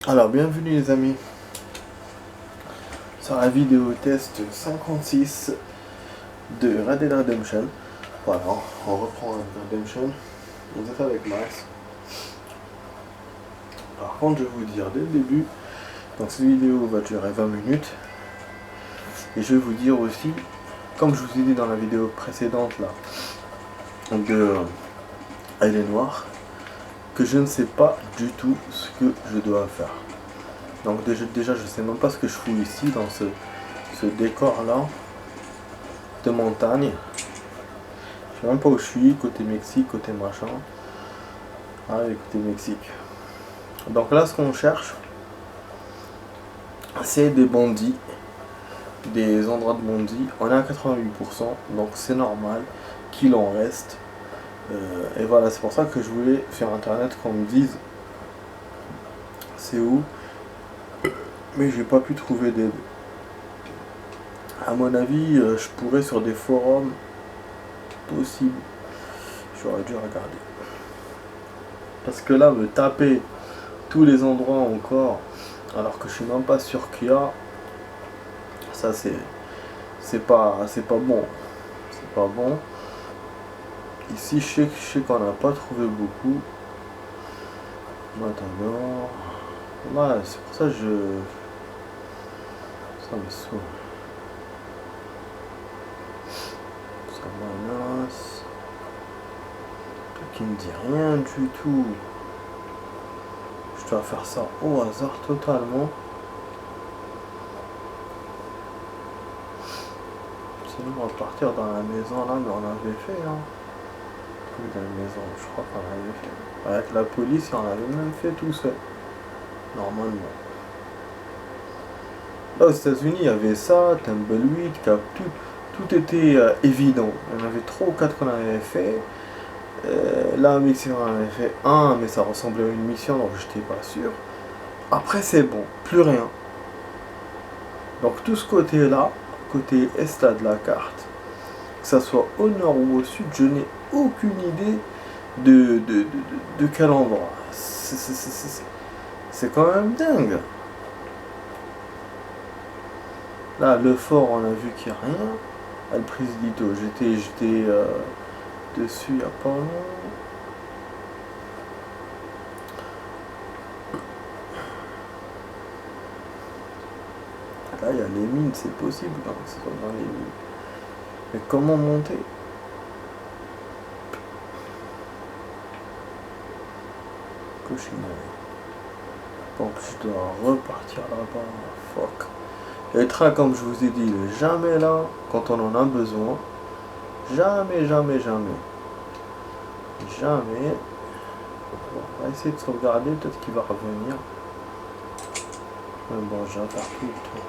Alors, bienvenue les amis sur la vidéo test 56 de Red Dead Redemption. Voilà, on reprend Red Dead Redemption. Vous êtes avec Max. Par contre, je vais vous dire dès le début, donc cette vidéo va durer 20 minutes. Et je vais vous dire aussi, comme je vous ai dit dans la vidéo précédente là, de Elle est noire, que je ne sais pas du tout ce que je dois faire. Donc déjà je sais même pas ce que je fous ici dans ce décor là de montagne. Je sais même pas où je suis, côté Mexique, côté machin. Ah oui, côté Mexique. Donc là ce qu'on cherche, c'est des bandits, des endroits de bandits. On est à 88%, donc c'est normal qu'il en reste. Et voilà, c'est pour ça que je voulais faire internet qu'on me dise c'est où. Mais j'ai pas pu trouver d'aide. À mon avis, je pourrais sur des forums possibles. J'aurais dû regarder. Parce que là, me taper tous les endroits encore, alors que je suis même pas sûr qu'il y a, ça c'est pas bon. C'est pas bon. Ici, je sais qu'on n'a pas trouvé beaucoup. Matador. Ouais, c'est pour ça que ça me saoule. Samanas. Qui me dit rien du tout. Je dois faire ça au hasard totalement. Sinon on va partir dans la maison là, mais on avait fait hein. Oui, dans la maison, je crois qu'on avait fait. Avec la police, on avait même fait tout seul. Normalement. Là aux États-Unis, il y avait ça, Tumbleweed, tout était évident. Il y en avait 3 ou 4 qu'on avait fait. Là, au Mexique, on en avait fait un, mais ça ressemblait à une mission, donc j'étais pas sûr. Après, c'est bon, plus rien. Donc, tout ce côté-là, côté est là de la carte, que ça soit au nord ou au sud, je n'ai aucune idée de quel endroit. C'est quand même dingue. Là, le fort, on a vu qu'il n'y a rien. El Presidito, j'étais dessus il n'y a pas longtemps. Là, il y a les mines, c'est possible hein, que ce soit dans les mines. Mais comment monter? Cauchemar. Donc je dois repartir là-bas. Fuck. Et le train, comme je vous ai dit, il est jamais là quand on en a besoin. Jamais, jamais, jamais. Jamais. On va essayer de sauvegarder, peut-être qu'il va revenir. Mais bon, j'ai à faire tout le tour.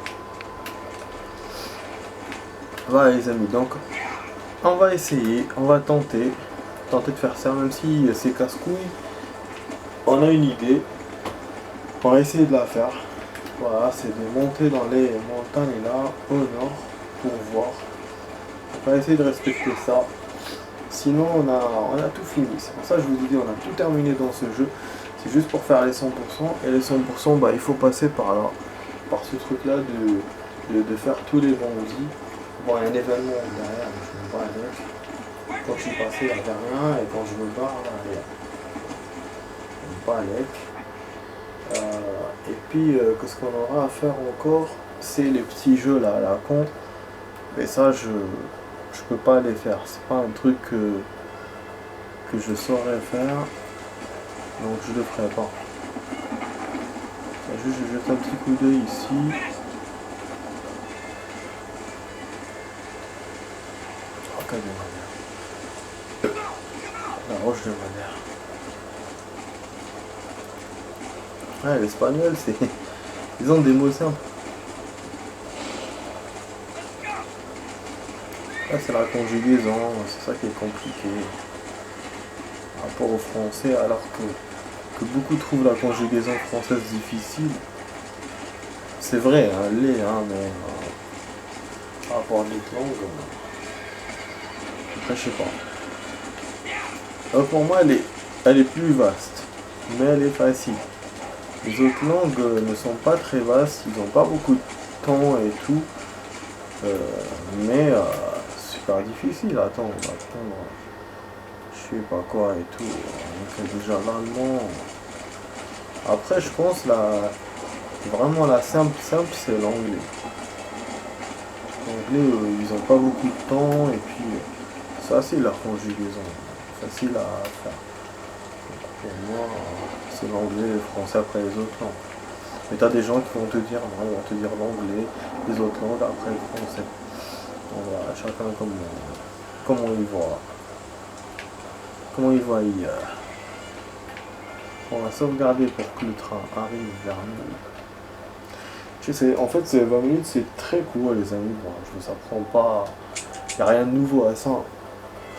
Voilà les amis, donc on va essayer, on va tenter de faire ça, même si c'est casse-couille. On a une idée. On va essayer de la faire. Voilà, c'est de monter dans les montagnes là, au nord, pour voir. On va essayer de respecter ça. Sinon, on a tout fini. C'est pour ça que je vous ai dit, on a tout terminé dans ce jeu. C'est juste pour faire les 100%. Et les 100%, bah, il faut passer par là. Par ce truc là de faire tous les bandits. Bon, il y a un événement derrière, mais je ne me bats avec. Quand je suis passé, il n'y avait rien. Et quand je me barre, là, il y a. Je me bats avec. Et puis, qu'est-ce qu'on aura à faire encore? C'est les petits jeux là à la con. Mais ça, je peux pas les faire. C'est pas un truc que je saurais faire. Donc je le ferai pas. Juste, je jette un petit coup d'œil ici. Roca de Madère. La roche de Madère. Ouais, l'espagnol, c'est. Ils ont des mots simples. Là, c'est la conjugaison, c'est ça qui est compliqué. Par rapport au français, alors que beaucoup trouvent la conjugaison française difficile. C'est vrai, hein, elle l'est, hein, mais par rapport à d'autres langues, après, je sais pas. Alors pour moi, elle est plus vaste, mais elle est facile. Les autres langues ne sont pas très vastes, ils n'ont pas beaucoup de temps et tout. Mais super difficile à attendre, je sais pas quoi et tout. Donc déjà l'allemand. Après je pense vraiment la simple c'est l'anglais. L'anglais ils ont pas beaucoup de temps et puis c'est facile la conjugaison, facile à faire. Donc, pour moi c'est l'anglais et le français après les autres langues. Mais t'as des gens qui vont te dire non, ils vont te dire l'anglais, les autres langues après le français. Donc voilà, chacun comment il voit. Comment il voit hier. On va sauvegarder pour que le train arrive vers nous. Je sais, en fait, ces 20 minutes, c'est très court, les amis. Bon, je vous apprends pas. Il n'y a rien de nouveau à ça.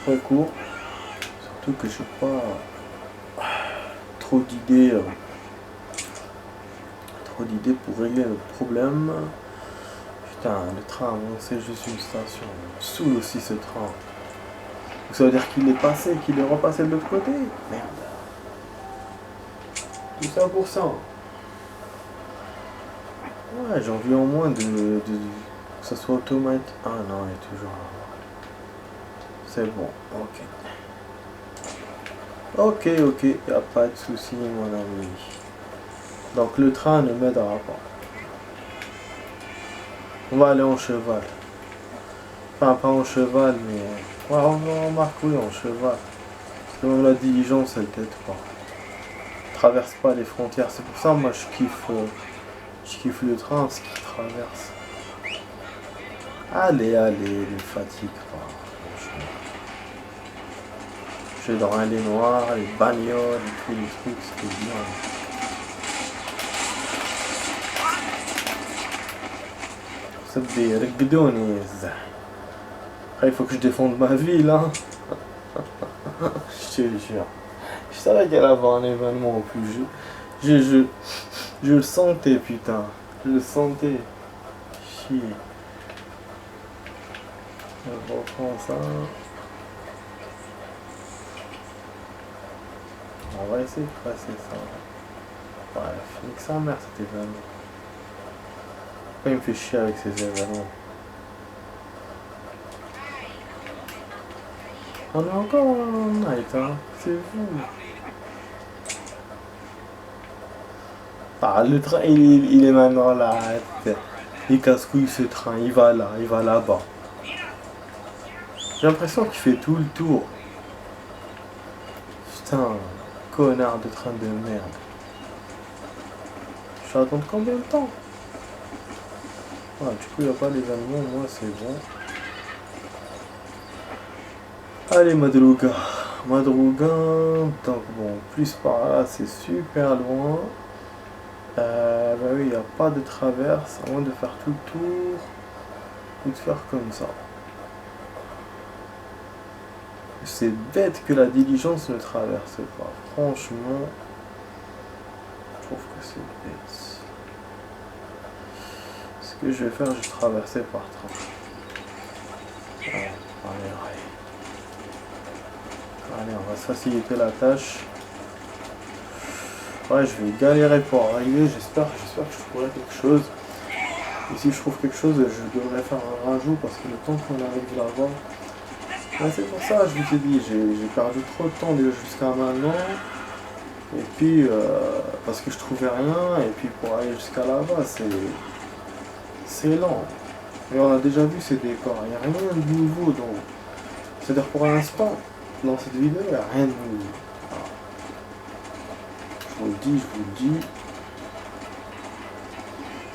Très court. Surtout que j'ai pas trop d'idées. Pour régler le problème. Putain, le train avancé juste une station. Il me saoule aussi ce train. Donc ça veut dire qu'il est passé, qu'il est repassé de l'autre côté. Merde. Tout ça pour ça. Ouais, j'ai envie au moins que ça soit automatique. Ah non, il est toujours là. C'est bon, ok. Ok, y a pas de souci, mon ami. Donc le train ne m'aidera pas. On va aller en cheval. Enfin, pas en cheval, mais... Ouais, on remarque, oui, en cheval. Parce que même la diligence, elle t'aide pas. Traverse pas les frontières. C'est pour ça, moi, je kiffe le train, parce qu'il traverse. Allez, ne fatigue pas. Franchement. Je suis dans les noirs, les bagnoles, tous les trucs, c'était bien. Après, il faut que je défende ma ville, hein. Je te jure. Je savais qu'il allait y avoir un événement en plus. Je le sentais, putain. Je le sentais. Chier. Je reprends ça. On va essayer de passer ça. Bref, nique sa mère cet événement. Pourquoi il me fait chier avec ces événements? On est encore en night, hein. C'est vous. Ah, le train, il est maintenant là. Il casse-couille ce train, il va là-bas. J'ai l'impression qu'il fait tout le tour. Putain, connard de train de merde. Je vais attendre combien de temps? Ah, du coup, il n'y a pas les animaux, moi c'est bon. Allez, Madruga. Donc bon, plus par là, c'est super loin. Bah oui, il n'y a pas de traverse, à moins de faire tout le tour. Ou de faire comme ça. C'est bête que la diligence ne traverse pas. Franchement, je trouve que c'est bête. Ce que je vais faire, je vais traverser par train. Allez, on va se faciliter la tâche. Ouais, je vais galérer pour arriver. J'espère que je trouverai quelque chose. Et si je trouve quelque chose, je devrais faire un rajout parce que le temps qu'on arrive là-bas. Ouais, c'est pour ça, je vous ai dit, j'ai perdu trop de temps déjà jusqu'à maintenant. Et puis, parce que je trouvais rien. Et puis pour aller jusqu'à là-bas, c'est lent. Et on a déjà vu ces décors. Il n'y a rien de nouveau. Donc, c'est-à-dire pour l'instant, dans cette vidéo, il n'y a rien de nouveau. Je vous le dis.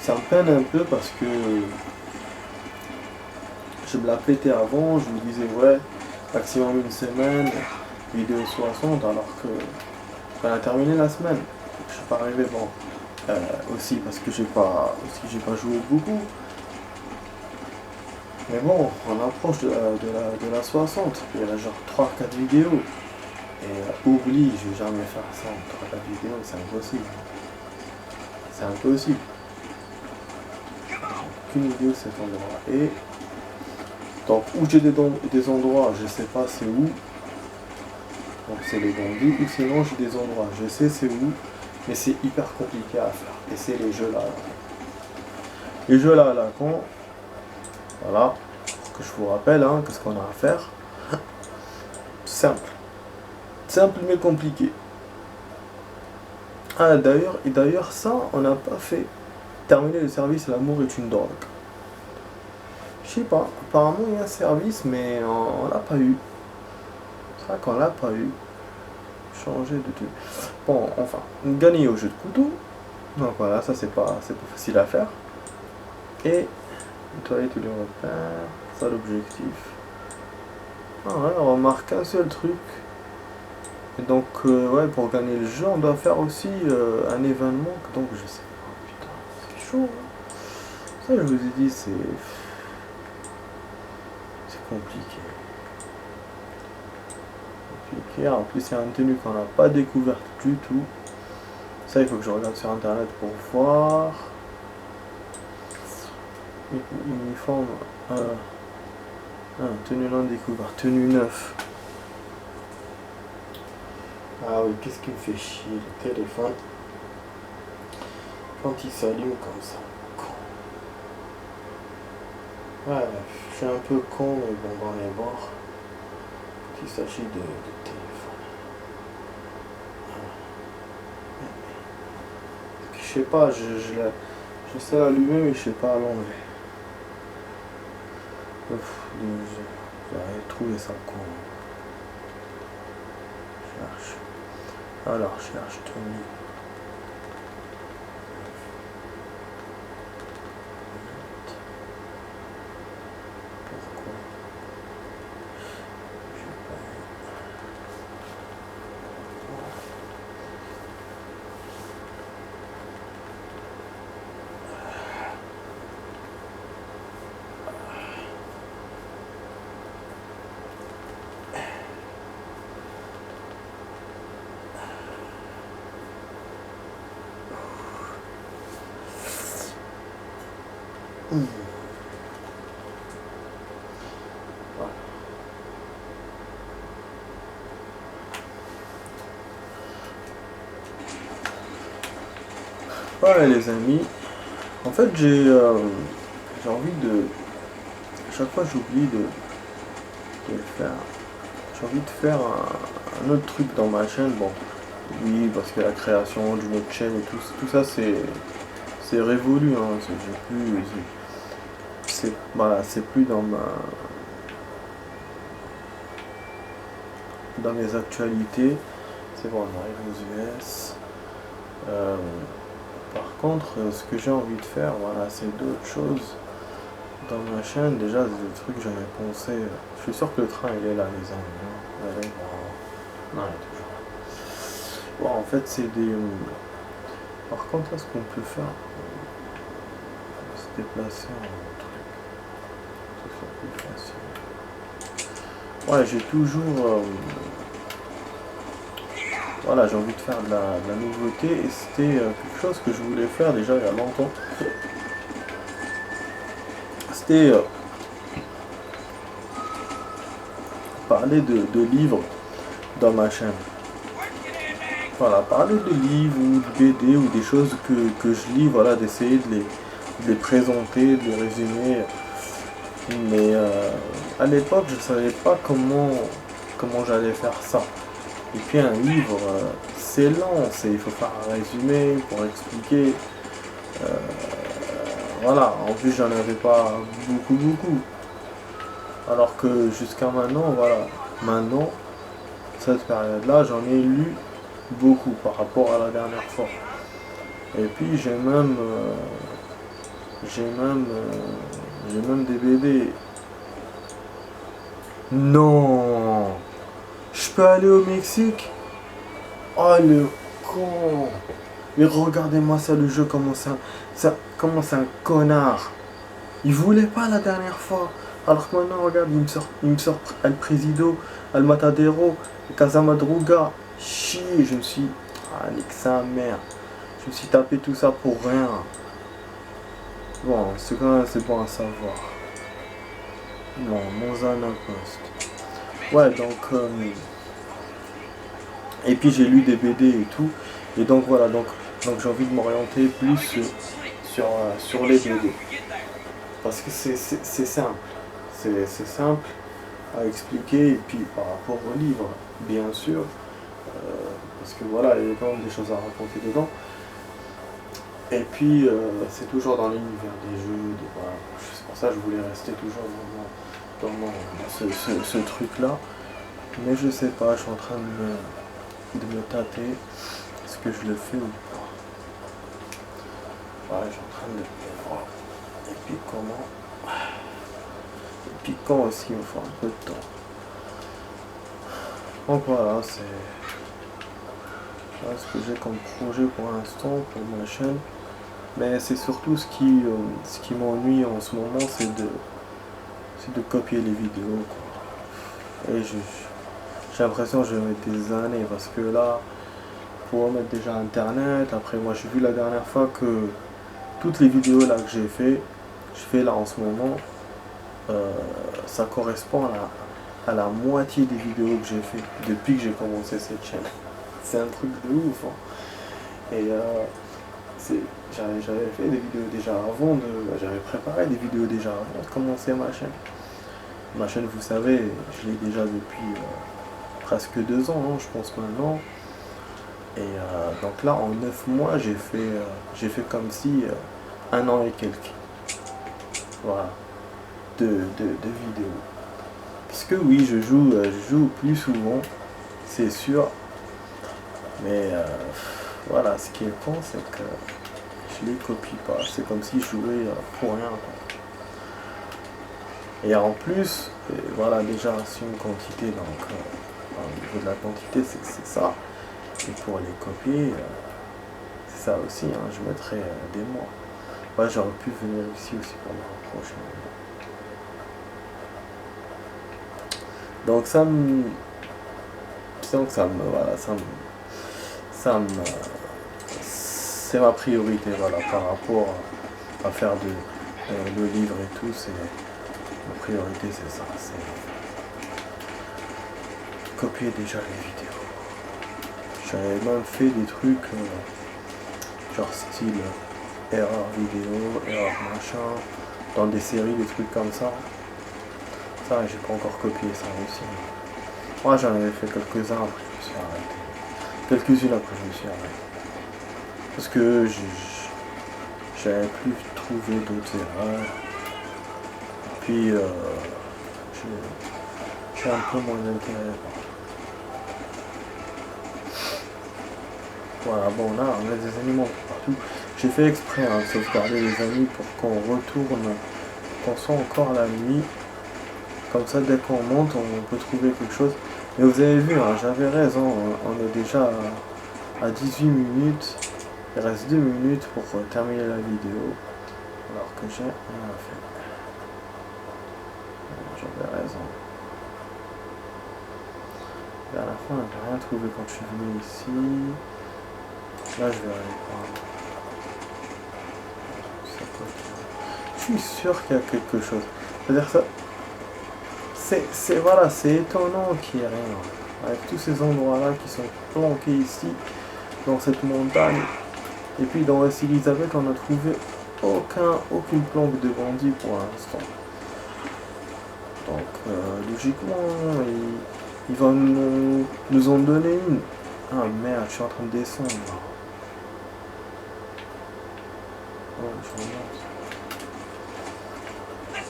Ça me peine un peu parce que je me la pétais avant, je me disais ouais, maximum une semaine, vidéo 60, alors que on a terminé la semaine. Je suis pas arrivé bon. Aussi parce que j'ai pas joué beaucoup. Mais bon, on approche de la 60, il y a genre 3-4 vidéos. Et oublie, je vais jamais faire ça en 3-4 vidéos, c'est impossible. C'est impossible. J'ai aucune idée de cet endroit. Et donc où j'ai des endroits, je sais pas c'est où. Donc c'est les bandits, ou sinon j'ai des endroits, je sais c'est où. mais c'est hyper compliqué à faire. Et c'est les jeux là. Les jeux là à la con, voilà, que je vous rappelle, hein, qu'est-ce qu'on a à faire. Simple. Simple mais compliqué. Ah d'ailleurs ça, on n'a pas fait. Terminer le service L'amour est une drogue. Je sais pas, apparemment il y a un service, mais on l'a pas eu. C'est vrai qu'on l'a pas eu. Changer de truc. Bon, enfin, gagner au jeu de couteau. Donc voilà, ça c'est pas facile à faire. Et nettoyer tous les repères, ça l'objectif. Ah ouais, on remarque un seul truc. Et donc ouais, pour gagner le jeu, on doit faire aussi un événement. Donc je sais pas, putain, c'est chaud. Hein. Ça je vous ai dit, c'est compliqué. En plus, c'est une tenue qu'on n'a pas découverte du tout. Ça, il faut que je regarde sur internet pour voir. Uniforme. Tenue non découverte. Tenue 9. Ah oui, qu'est-ce qui me fait chier, le téléphone. Quand il s'allume comme ça. Con. Ouais, je suis un peu con, mais bon, dans les bords. Il s'agit de téléphone. Je sais pas, je sais l'allumer, mais je sais pas l'enlever. J'aurais trouvé ça con. Cherche. Alors, cherche tenue. Pourquoi? Je sais pas. Ouais les amis, en fait j'ai envie de... À chaque fois j'oublie de le faire. J'ai envie de faire un autre truc dans ma chaîne. Bon, oui, parce que la création d'une autre chaîne et tout ça c'est révolu. Hein. J'ai plus... Voilà, c'est plus dans mes actualités. C'est bon, on arrive aux US. Par contre, ce que j'ai envie de faire, voilà, c'est d'autres choses dans ma chaîne. Déjà, des trucs que j'avais pensé. Je suis sûr que le train il est là, les amis. Non, il est toujours là. Bon, en fait, c'est des. Par contre, là, ce qu'on peut faire, se déplacer en truc. Ça plus facile. Ouais, j'ai toujours. Voilà, j'ai envie de faire de la nouveauté et c'était quelque chose que je voulais faire déjà il y a longtemps. C'était parler de livres dans ma chaîne. Voilà, parler de livres ou de BD ou des choses que je lis, voilà, d'essayer de les présenter, de les résumer. Mais à l'époque, je ne savais pas comment j'allais faire ça. Et puis un livre, c'est lent, il faut faire un résumé pour expliquer. Voilà, en plus j'en avais pas beaucoup. Alors que jusqu'à maintenant, voilà, maintenant, cette période-là, j'en ai lu beaucoup par rapport à la dernière fois. Et puis j'ai même des BD. Non, je peux aller au Mexique? Oh le con! Mais regardez-moi ça, le jeu, comment c'est un connard. Il voulait pas la dernière fois. Alors que maintenant, regarde, il me sort El Presido, El Matadero, Casa Madruga. Chier, je me suis... Ah, nique sa mère. Je me suis tapé tout ça pour rien. Bon, c'est quand même c'est bon à savoir. Bon, Monzana Post. Ouais, donc... et puis j'ai lu des BD et tout. Et donc voilà, donc j'ai envie de m'orienter plus sur les BD. Parce que c'est simple. C'est simple à expliquer, et puis par rapport au livre, bien sûr, parce que voilà, il y a quand même des choses à raconter dedans. Et puis c'est toujours dans l'univers des jeux, voilà. C'est pour ça que je voulais rester toujours dans ce truc-là. Mais je sais pas, je suis en train de me tâter. Est-ce que je le fais ou pas? Ouais, je suis en train de le voir. Et puis comment? Et puis quand aussi, il me faut un peu de temps. Donc voilà, c'est ce que j'ai comme projet pour l'instant, pour ma chaîne. Mais c'est surtout ce qui m'ennuie en ce moment, c'est de copier les vidéos, quoi. Et j'ai l'impression que je vais mettre des années, parce que là, pour mettre déjà internet, après moi j'ai vu la dernière fois que toutes les vidéos là que je fais là en ce moment, ça correspond à la moitié des vidéos que j'ai fait depuis que j'ai commencé cette chaîne. C'est un truc de ouf, hein. Et j'avais fait des vidéos déjà j'avais préparé des vidéos déjà avant de commencer ma chaîne. Ma chaîne, vous savez, je l'ai déjà depuis presque 2 ans, hein, je pense maintenant. Et donc là, en 9 mois, j'ai fait comme si 1 an et quelques. Voilà, de vidéos. Parce que oui, je joue plus souvent, c'est sûr. Mais voilà, ce qui est con, c'est que je les copie pas. C'est comme si je jouais pour rien, quoi. Et en plus, voilà, déjà c'est une quantité, donc au niveau de la quantité, c'est ça. Et pour les copier, c'est ça aussi, hein, je mettrais des mois. Ouais, j'aurais pu venir ici aussi pour le prochain. Donc voilà, c'est ma priorité, voilà, par rapport à faire le livre et tout, ma priorité, c'est ça, c'est copier déjà les vidéos. J'avais même fait des trucs genre style erreur vidéo, erreur machin, dans des séries, des trucs comme ça. Ça, j'ai pas encore copié ça aussi. Moi, j'en avais fait quelques-uns, après je me suis arrêté. Quelques-unes, après je me suis arrêté. Parce que j'avais plus trouvé d'autres erreurs. Puis, j'ai un peu moins d'intérêt. Voilà, bon là, on a des animaux partout. J'ai fait exprès de sauvegarder les amis pour qu'on retourne, qu'on soit encore la nuit. Comme ça, dès qu'on monte, on peut trouver quelque chose. Mais vous avez vu, hein, j'avais raison, on est déjà à 18 minutes. Il reste 2 minutes pour terminer la vidéo. Alors que j'ai rien fait. J'avais raison. Et à la fin, on n'a rien trouvé quand je suis venu ici. Là, je vais aller prendre. Je suis sûr qu'il y a quelque chose. C'est-à-dire ça. Voilà, c'est étonnant qu'il n'y ait rien. Avec tous ces endroits-là qui sont planqués ici, dans cette montagne. Et puis dans West Elizabeth, on n'a trouvé aucune planque de bandit pour l'instant. Donc logiquement, ils vont nous en donner une. Ah merde, je suis en train de descendre. Oh, je remonte.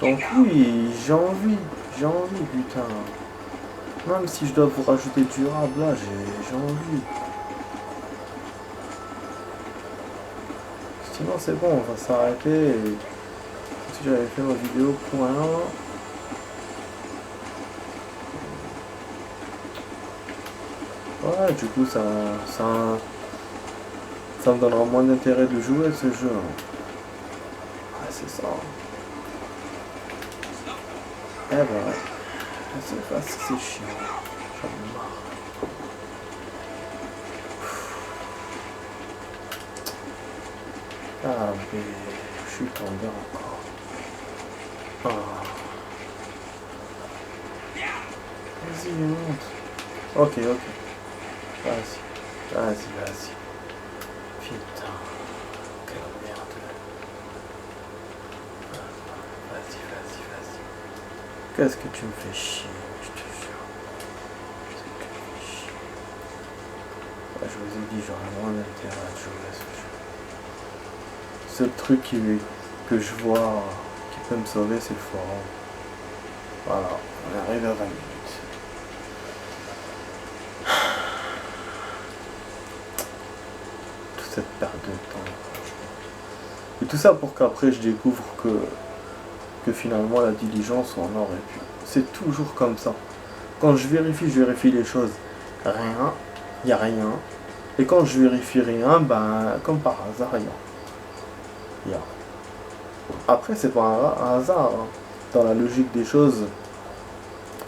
Donc oui, j'ai envie, putain. Même si je dois vous rajouter durable, là, j'ai envie. Sinon c'est bon, on va s'arrêter. Si j'avais fait ma vidéo point 1. Ouais, du coup ça me donnera moins d'intérêt de jouer à ce jeu. Ouais, c'est ça. Eh ben ouais. C'est chiant. J'en ai marre. Ah mais je suis tombé encore. Ah. Vas-y, monte. Ok. Vas-y. Qu'est-ce que tu me fais chier, je te jure. Qu'est-ce que tu me fais chier. Ouais, je vous ai dit, j'aurais moins d'intérêt à jouer à ce jeu. Seul truc que je vois qui peut me sauver, c'est le forum. Voilà, on arrive à 20 minutes. Toute cette perte de temps, franchement. Et tout ça pour qu'après je découvre que finalement la diligence on aurait pu. C'est toujours comme ça. Quand je vérifie les choses. Rien, il n'y a rien. Et quand je vérifie rien, ben comme par hasard, il y a. Après c'est pas un hasard. Hein. Dans la logique des choses,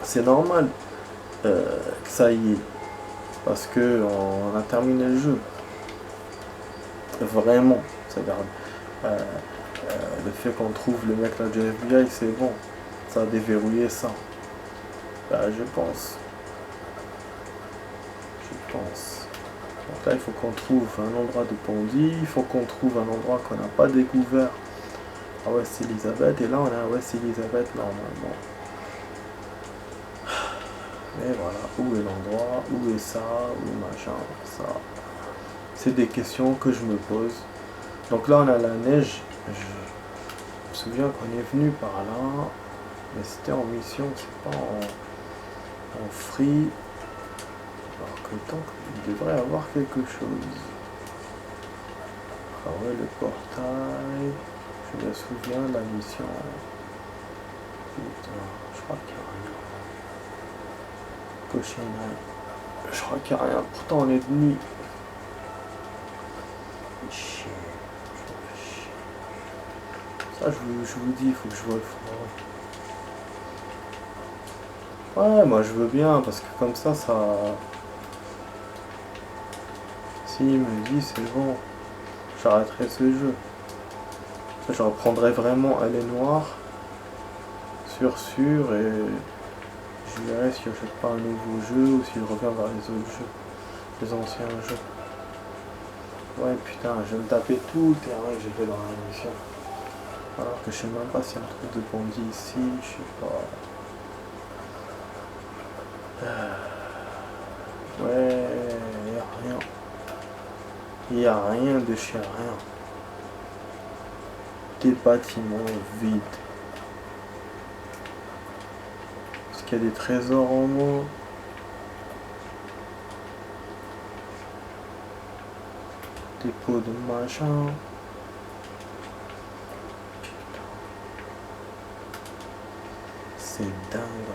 c'est normal que ça y est. Parce que on a terminé le jeu. Vraiment. C'est-à-dire le fait qu'on trouve le mec là du FBI, c'est bon. Ça a déverrouillé ça. Bah, je pense. Donc là, il faut qu'on trouve un endroit de bandit. Il faut qu'on trouve un endroit qu'on n'a pas découvert à West Elizabeth. Et là, on est à West Elizabeth normalement. Mais voilà, où est l'endroit, où est ça, où est machin, ça. C'est des questions que je me pose. Donc là, on a la neige. Je me souviens qu'on est venu par là. Mais c'était en mission, c'est pas en free. Alors que tant qu'il devrait avoir quelque chose. Ah ouais, le portail. Je me souviens de la mission. Putain, je crois qu'il n'y a rien. Cochonnerie. Je crois qu'il n'y a rien. Pourtant on est de nuit. Chier. Ça je vous dis, il faut que je vois le forum. Ouais, moi je veux bien, parce que comme ça, si il me dit c'est bon, j'arrêterai ce jeu. Je reprendrai vraiment Elle est noire, sûr, et je verrai si j'achète pas un nouveau jeu ou si je reviens vers les autres jeux, les anciens jeux. Ouais putain, je vais me taper tout le terrain que j'ai fait dans la mission. Alors que je sais même pas s'il y a un truc de bandit ici, je sais pas. Ouais, y a rien. Y a rien de chez rien. Des bâtiments vides. Est-ce qu'il y a des trésors en moins? Des pots de machin. Putain. C'est dingue.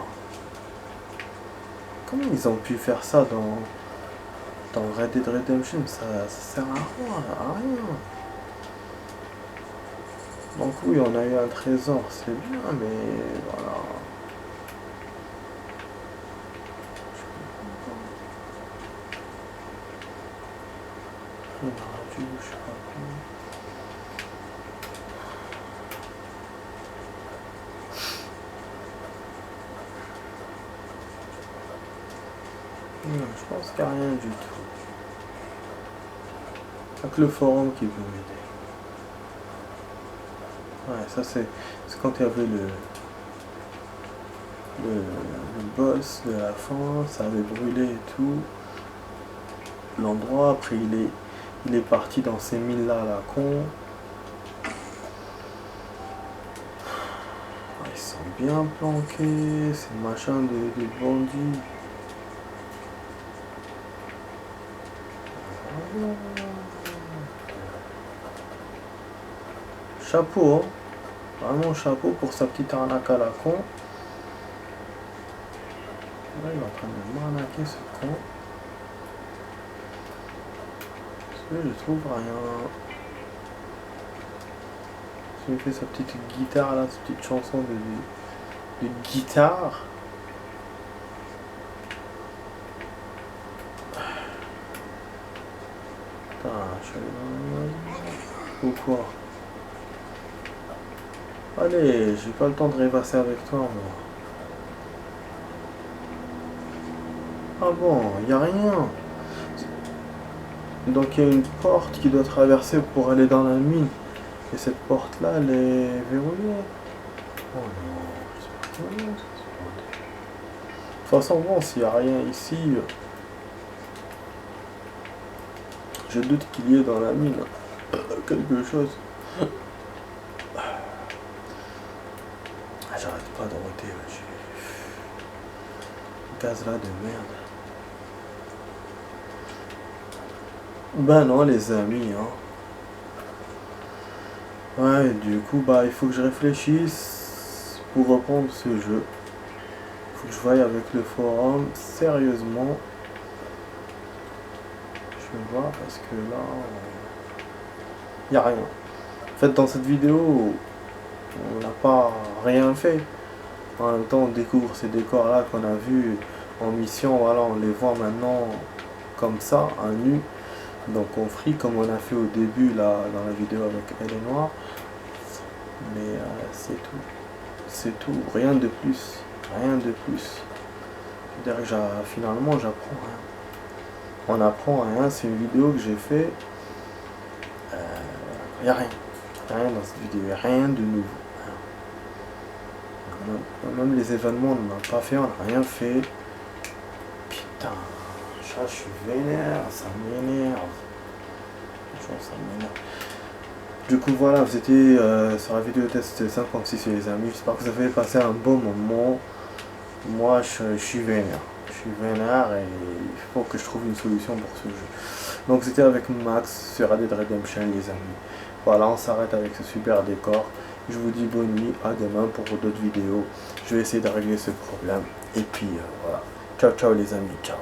Comment ils ont pu faire ça dans Red Dead Redemption? Ça sert à rien. Donc oui, on a eu un trésor, c'est bien, mais voilà. Une radio, je sais pas quoi. Non, je pense qu'il n'y a rien du tout. C'est que le forum qui peut m'aider. Ouais, ça c'est quand il y avait le boss de la fin, ça avait brûlé et tout. L'endroit, après il est parti dans ces mines là à la con. Ils sont bien planqués, ces machins de bandits. Chapeau, hein. Vraiment chapeau pour sa petite arnaque à la con. Là, il est en train de m'arnaquer ce con. Parce que je trouve rien. Il me fait sa petite guitare là, sa petite chanson de guitare. Putain, je suis allé dans... Ou quoi? Allez, j'ai pas le temps de rêvasser avec toi, moi. Ah bon, y a rien. Donc il y a une porte qui doit traverser pour aller dans la mine. Et cette porte là, elle est verrouillée. Oh non, c'est pas verrouillé, toute façon, bon, s'il n'y a rien ici, je doute qu'il y ait dans la mine quelque chose. J'arrête pas de roter, gaz là de merde. Ben non les amis, hein. Ouais, du coup, bah il faut que je réfléchisse pour reprendre ce jeu. Il faut que je voie avec le forum sérieusement. Je vais voir parce que là, il n'y a rien. En fait, dans cette vidéo, on n'a pas rien fait. En même temps, on découvre ces décors-là qu'on a vus en mission. Voilà, on les voit maintenant comme ça, à nu. Donc on free comme on a fait au début là dans la vidéo avec Elle est Noire. Mais c'est tout. C'est tout. Rien de plus. Rien de plus. Finalement j'apprends rien. On apprend rien. C'est une vidéo que j'ai fait. Il n'y a rien. Rien dans cette vidéo. Y a rien de nouveau. Même les événements on n'a pas fait. On n'a rien fait. Putain. Je suis vénère, ça m'énerve. Ça m'énerve. Du coup voilà, vous étiez sur la vidéo test 56 les amis. J'espère que vous avez passé un bon moment. Moi je suis vénère. Je suis vénère et il faut que je trouve une solution pour ce jeu. Donc c'était avec Max sur Red Dead Redemption les amis. Voilà, on s'arrête avec ce super décor. Je vous dis bonne nuit, à demain pour d'autres vidéos. Je vais essayer de régler ce problème. Et puis voilà. Ciao ciao les amis, ciao.